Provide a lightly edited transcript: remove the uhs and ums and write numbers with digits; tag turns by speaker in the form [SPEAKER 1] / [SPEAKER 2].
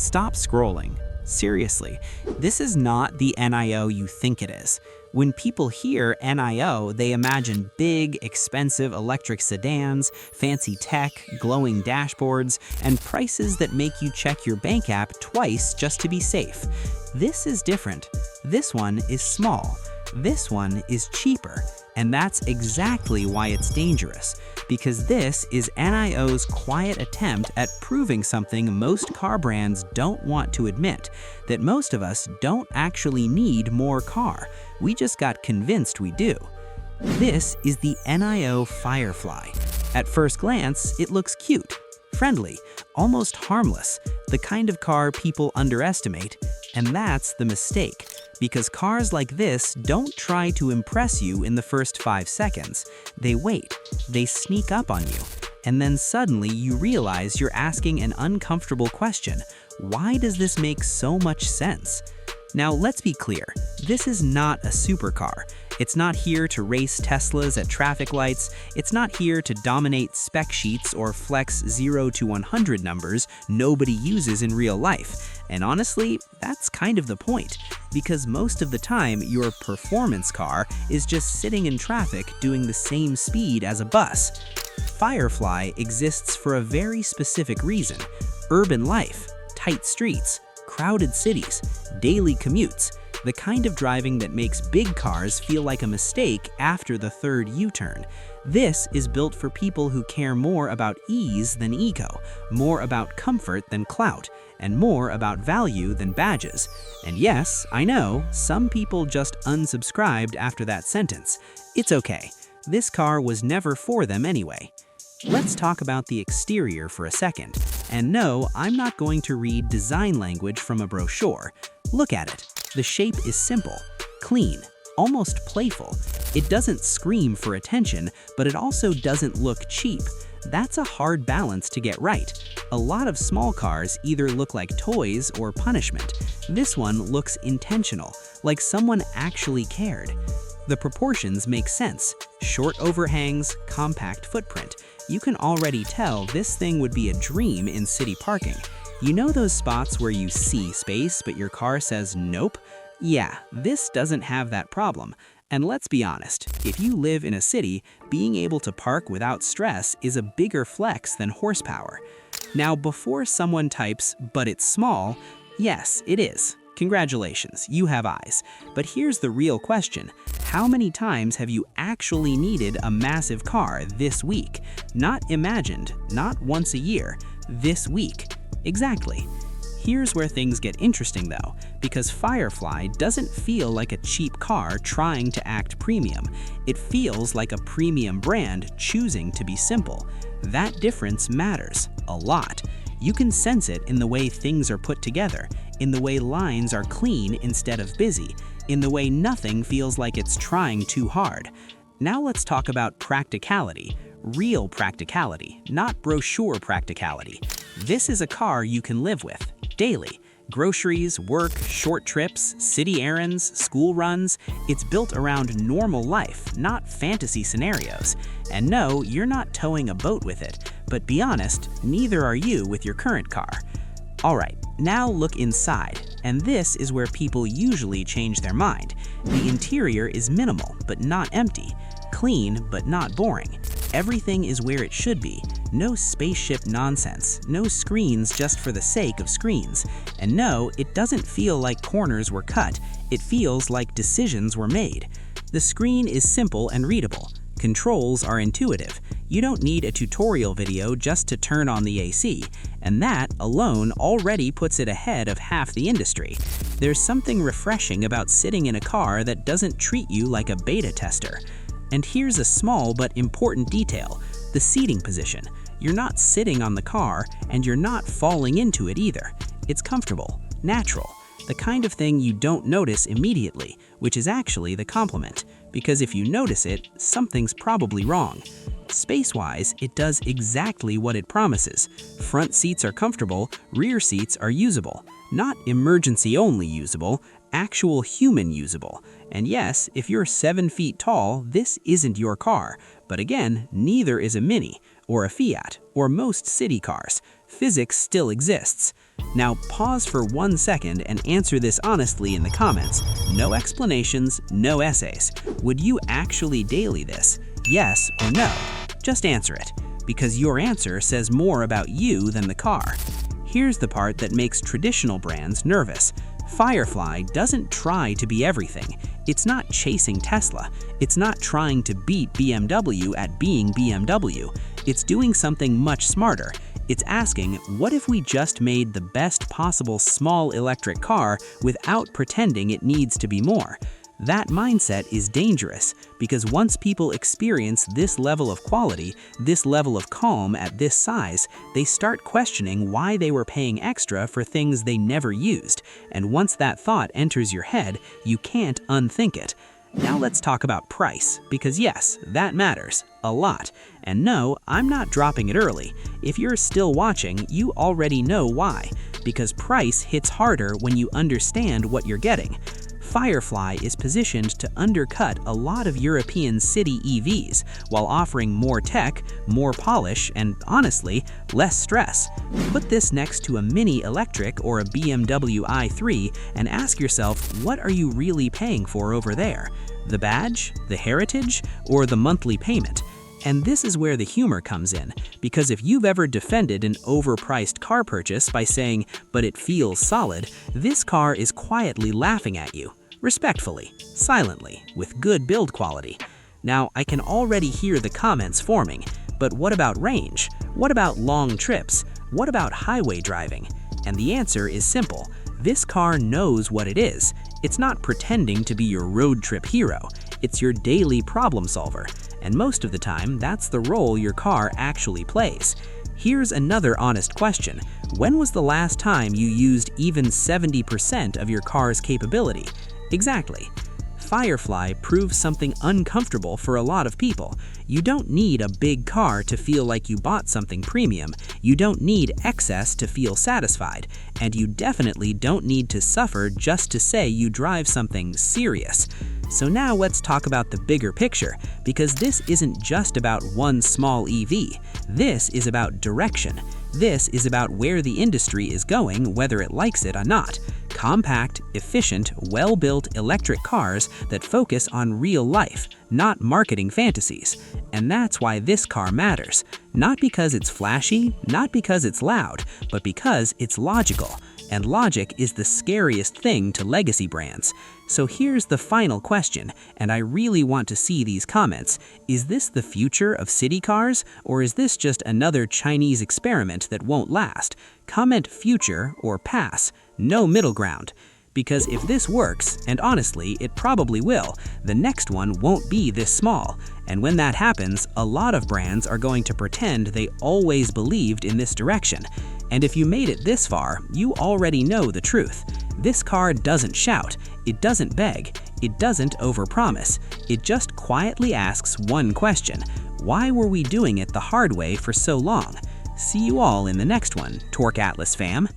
[SPEAKER 1] Stop scrolling. Seriously, this is not the NIO you think it is. When people hear NIO, they imagine big, expensive electric sedans, fancy tech, glowing dashboards, and prices that make you check your bank app twice just to be safe. This is different. This one is small. This one is cheaper. And that's exactly why it's dangerous, because this is NIO's quiet attempt at proving something most car brands don't want to admit, that most of us don't actually need more car. We just got convinced we do. This is the NIO Firefly. At first glance, it looks cute, friendly, almost harmless, the kind of car people underestimate, and that's the mistake. Because cars like this don't try to impress you in the first 5 seconds. They wait, they sneak up on you, and then suddenly you realize you're asking an uncomfortable question. Why does this make so much sense? Now let's be clear, this is not a supercar. It's not here to race Teslas at traffic lights. It's not here to dominate spec sheets or flex 0 to 100 numbers nobody uses in real life. And honestly, that's kind of the point, because most of the time your performance car is just sitting in traffic doing the same speed as a bus. Firefly exists for a very specific reason: urban life, tight streets, crowded cities, daily commutes, the kind of driving that makes big cars feel like a mistake after the third U-turn. This is built for people who care more about ease than ego, more about comfort than clout, and more about value than badges. And yes, I know, some people just unsubscribed after that sentence. It's okay. This car was never for them anyway. Let's talk about the exterior for a second. And no, I'm not going to read design language from a brochure. Look at it. The shape is simple, clean, almost playful. It doesn't scream for attention, but it also doesn't look cheap. That's a hard balance to get right. A lot of small cars either look like toys or punishment. This one looks intentional, like someone actually cared. The proportions make sense. Short overhangs, compact footprint. You can already tell this thing would be a dream in city parking. You know those spots where you see space but your car says nope? Yeah, this doesn't have that problem. And let's be honest, if you live in a city, being able to park without stress is a bigger flex than horsepower. Now, before someone types, "but it's small," yes, it is. Congratulations, you have eyes. But here's the real question. How many times have you actually needed a massive car this week? Not imagined, not once a year, this week. Exactly. Here's where things get interesting though, because Firefly doesn't feel like a cheap car trying to act premium. It feels like a premium brand choosing to be simple. That difference matters a lot. You can sense it in the way things are put together, in the way lines are clean instead of busy, in the way nothing feels like it's trying too hard. Now let's talk about practicality. Real practicality, not brochure practicality. This is a car you can live with, daily. Groceries, work, short trips, city errands, school runs. It's built around normal life, not fantasy scenarios. And no, you're not towing a boat with it. But be honest, neither are you with your current car. Alright, now look inside. And this is where people usually change their mind. The interior is minimal, but not empty. Clean, but not boring. Everything is where it should be. No spaceship nonsense, no screens just for the sake of screens. And no, it doesn't feel like corners were cut, it feels like decisions were made. The screen is simple and readable. Controls are intuitive. You don't need a tutorial video just to turn on the AC, and that alone already puts it ahead of half the industry. There's something refreshing about sitting in a car that doesn't treat you like a beta tester. And here's a small but important detail: the seating position. You're not sitting on the car, and you're not falling into it either. It's comfortable, natural, the kind of thing you don't notice immediately, which is actually the compliment, because if you notice it, something's probably wrong. Space-wise, it does exactly what it promises. Front seats are comfortable, rear seats are usable. Not emergency-only usable, actual human usable. And yes, if you're 7 feet tall, this isn't your car. But again, neither is a Mini, or a Fiat, or most city cars. Physics still exists. Now pause for 1 second and answer this honestly in the comments. No explanations, no essays. Would you actually daily this? Yes or no? Just answer it, because your answer says more about you than the car. Here's the part that makes traditional brands nervous. Firefly doesn't try to be everything. It's not chasing Tesla. It's not trying to beat BMW at being BMW. It's doing something much smarter. It's asking, what if we just made the best possible small electric car without pretending it needs to be more? That mindset is dangerous, because once people experience this level of quality, this level of calm at this size, they start questioning why they were paying extra for things they never used. And once that thought enters your head, you can't unthink it. Now let's talk about price, because yes, that matters a lot. And no, I'm not dropping it early. If you're still watching, you already know why. Because price hits harder when you understand what you're getting. Firefly is positioned to undercut a lot of European city EVs while offering more tech, more polish, and honestly, less stress. Put this next to a Mini Electric or a BMW i3 and ask yourself, what are you really paying for over there? The badge, the heritage, or the monthly payment? And this is where the humor comes in, because if you've ever defended an overpriced car purchase by saying, but it feels solid, this car is quietly laughing at you. Respectfully, silently, with good build quality. Now, I can already hear the comments forming, but what about range? What about long trips? What about highway driving? And the answer is simple. This car knows what it is. It's not pretending to be your road trip hero. It's your daily problem solver. And most of the time, that's the role your car actually plays. Here's another honest question. When was the last time you used even 70% of your car's capability? Exactly. Firefly proves something uncomfortable for a lot of people. You don't need a big car to feel like you bought something premium. You don't need excess to feel satisfied. And you definitely don't need to suffer just to say you drive something serious. So now let's talk about the bigger picture, because this isn't just about one small EV. This is about direction. This is about where the industry is going, whether it likes it or not. Compact, efficient, well-built electric cars that focus on real life, not marketing fantasies. And that's why this car matters. Not because it's flashy, not because it's loud, but because it's logical. And logic is the scariest thing to legacy brands. So here's the final question, and I really want to see these comments. Is this the future of city cars, or is this just another Chinese experiment that won't last? Comment future or pass, no middle ground. Because if this works, and honestly, it probably will, the next one won't be this small. And when that happens, a lot of brands are going to pretend they always believed in this direction. And if you made it this far, you already know the truth. This car doesn't shout, it doesn't beg, it doesn't overpromise. It just quietly asks one question: why were we doing it the hard way for so long? See you all in the next one, Torque Atlas fam.